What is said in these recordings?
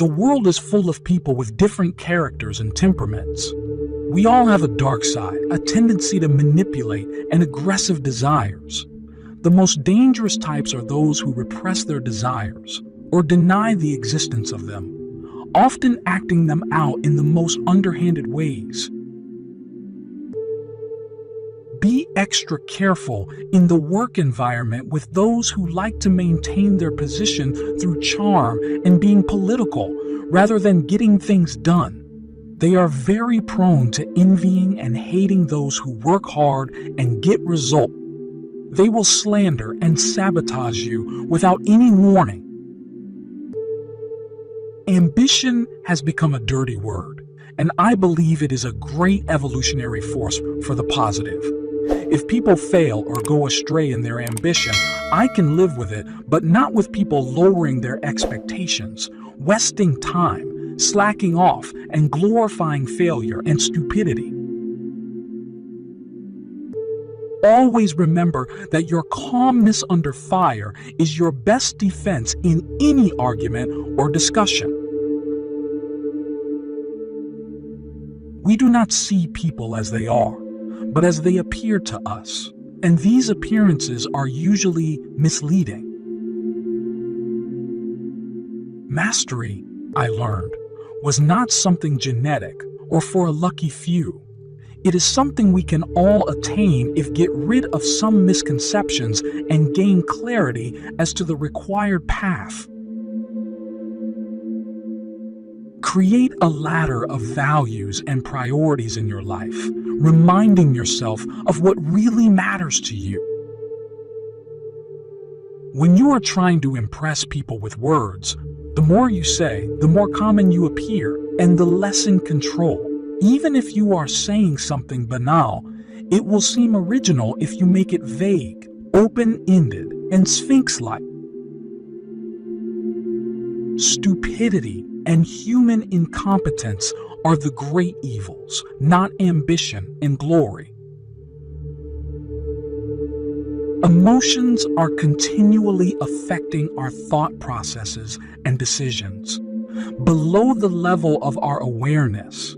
The world is full of people with different characters and temperaments. We all have a dark side, a tendency to manipulate, and aggressive desires. The most dangerous types are those who repress their desires or deny the existence of them, often acting them out in the most underhanded ways. Be extra careful in the work environment with those who like to maintain their position through charm and being political rather than getting things done. They are very prone to envying and hating those who work hard and get results. They will slander and sabotage you without any warning. Ambition has become a dirty word, and I believe it is a great evolutionary force for the positive. If people fail or go astray in their ambition, I can live with it, but not with people lowering their expectations, wasting time, slacking off, and glorifying failure and stupidity. Always remember that your calmness under fire is your best defense in any argument or discussion. We do not see people as they are, but as they appear to us, and these appearances are usually misleading. Mastery, I learned, was not something genetic or for a lucky few. It is something we can all attain if we get rid of some misconceptions and gain clarity as to the required path. Create a ladder of values and priorities in your life, reminding yourself of what really matters to you. When you are trying to impress people with words, the more you say, the more common you appear, and the less in control. Even if you are saying something banal, it will seem original if you make it vague, open-ended, and sphinx-like. Stupidity and human incompetence are the great evils, not ambition and glory. Emotions are continually affecting our thought processes and decisions, below the level of our awareness.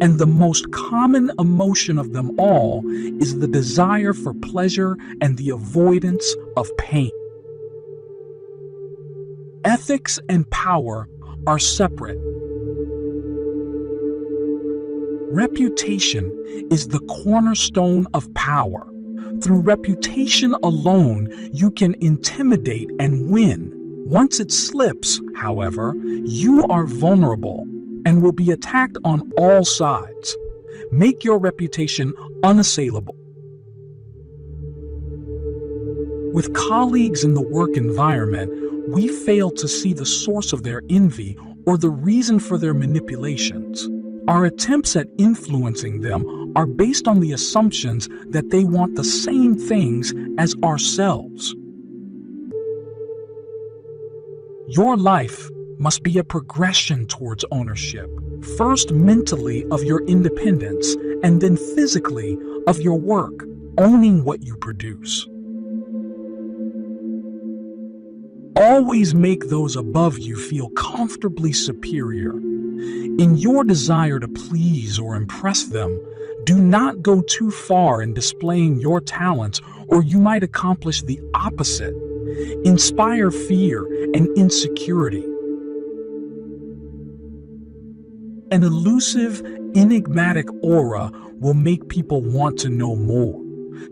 And the most common emotion of them all is the desire for pleasure and the avoidance of pain. Ethics and power are separate. Reputation is the cornerstone of power. Through reputation alone, you can intimidate and win. Once it slips, however, you are vulnerable and will be attacked on all sides. Make your reputation unassailable. With colleagues in the work environment, we fail to see the source of their envy or the reason for their manipulations. Our attempts at influencing them are based on the assumptions that they want the same things as ourselves. Your life must be a progression towards ownership, first mentally of your independence, and then physically of your work, owning what you produce. Always make those above you feel comfortably superior. In your desire to please or impress them, do not go too far in displaying your talents, or you might accomplish the opposite. Inspire fear and insecurity. An elusive, enigmatic aura will make people want to know more,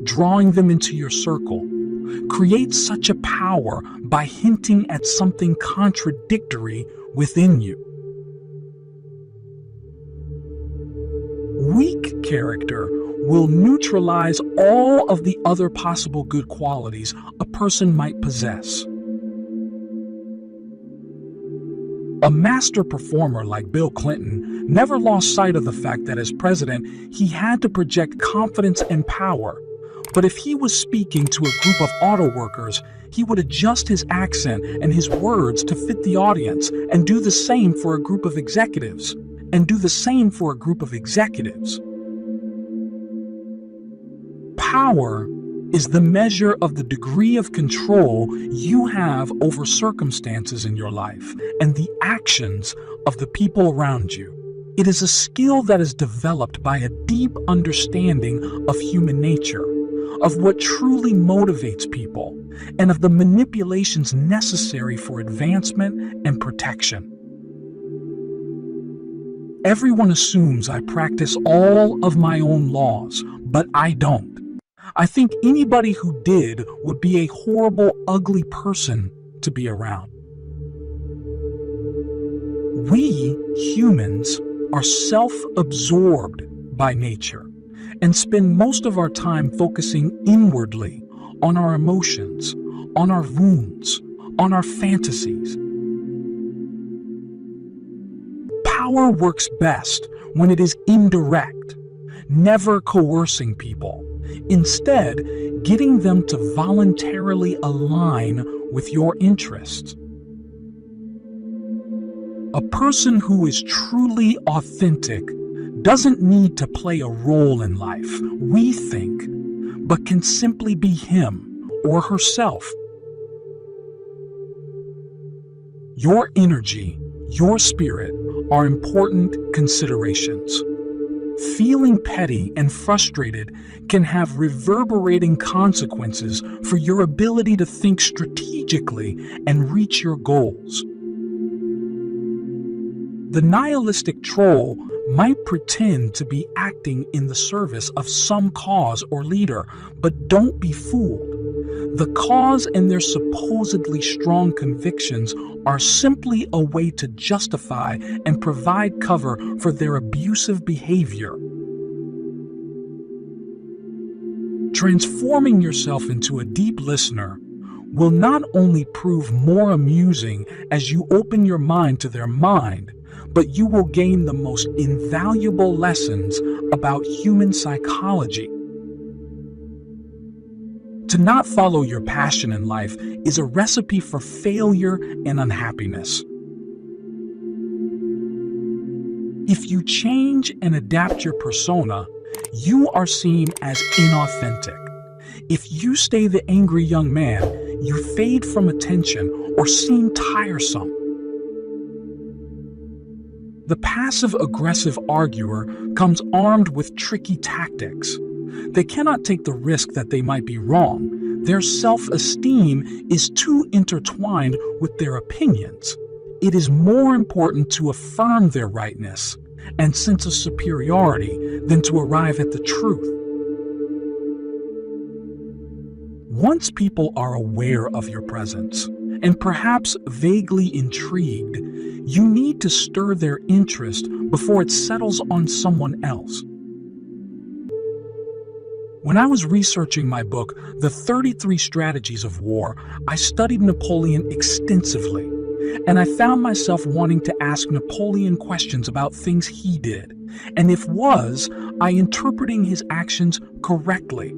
drawing them into your circle. Create such a power by hinting at something contradictory within you. Weak character will neutralize all of the other possible good qualities a person might possess. A master performer like Bill Clinton never lost sight of the fact that as president, he had to project confidence and power. But if he was speaking to a group of auto workers, he would adjust his accent and his words to fit the audience and do the same for a group of executives. Power is the measure of the degree of control you have over circumstances in your life and the actions of the people around you. It is a skill that is developed by a deep understanding of human nature, of what truly motivates people, and of the manipulations necessary for advancement and protection. Everyone assumes I practice all of my own laws, but I don't. I think anybody who did would be a horrible, ugly person to be around. We, humans, are self-absorbed by nature and spend most of our time focusing inwardly on our emotions, on our wounds, on our fantasies. Power works best when it is indirect, never coercing people, instead getting them to voluntarily align with your interests. A person who is truly authentic doesn't need to play a role in life, we think, but can simply be him or herself. Your energy, your spirit, are important considerations. Feeling petty and frustrated can have reverberating consequences for your ability to think strategically and reach your goals. The nihilistic troll might pretend to be acting in the service of some cause or leader, but don't be fooled. The cause and their supposedly strong convictions are simply a way to justify and provide cover for their abusive behavior. Transforming yourself into a deep listener will not only prove more amusing as you open your mind to their mind, but you will gain the most invaluable lessons about human psychology. To not follow your passion in life is a recipe for failure and unhappiness. If you change and adapt your persona, you are seen as inauthentic. If you stay the angry young man, you fade from attention or seem tiresome. The passive-aggressive arguer comes armed with tricky tactics. They cannot take the risk that they might be wrong. Their self-esteem is too intertwined with their opinions. It is more important to affirm their rightness and sense of superiority than to arrive at the truth. Once people are aware of your presence, and perhaps vaguely intrigued, you need to stir their interest before it settles on someone else. When I was researching my book, The 33 Strategies of War, I studied Napoleon extensively, and I found myself wanting to ask Napoleon questions about things he did, and if I interpreting his actions correctly.